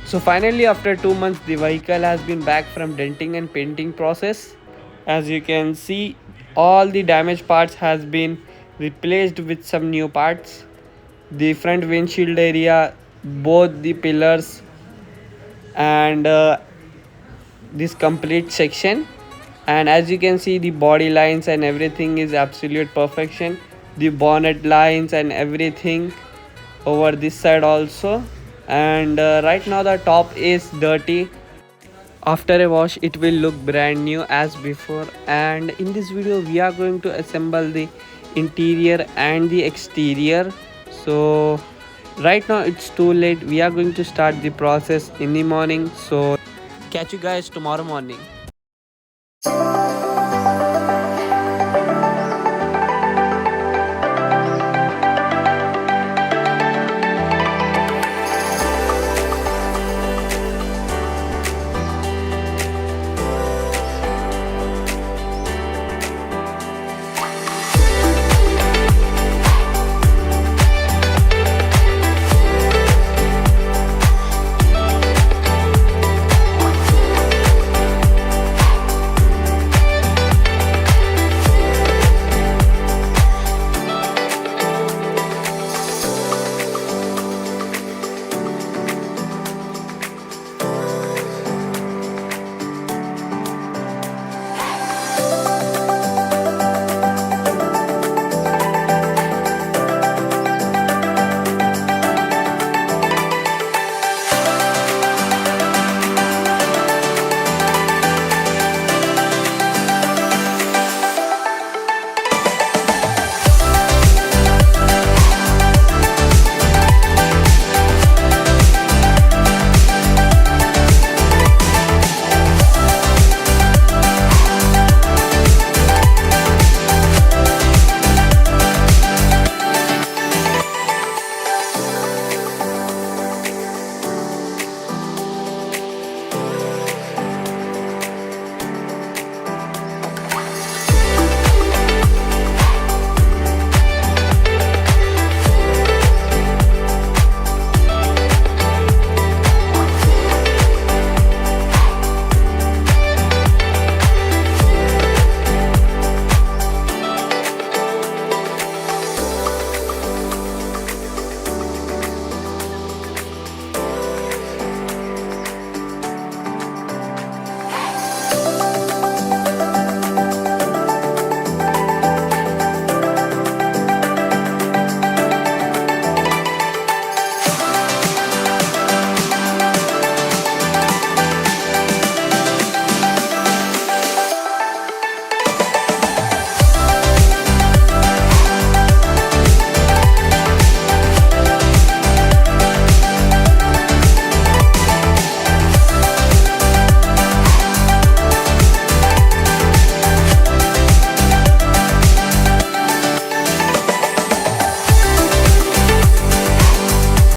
So finally, after 2 months, the vehicle has been back from denting and painting process. As you can see, all the damaged parts has been replaced with some new parts. The front windshield area, both the pillars, and this complete section. And as you can see, the body lines and everything is absolute perfection. The bonnet lines and everything over this side also. And right now the top is dirty. After a wash it will look brand new as before. And in this video we are going to assemble the interior and the exterior. So right now it's too late, we are going to start the process in the morning. So catch you guys tomorrow morning.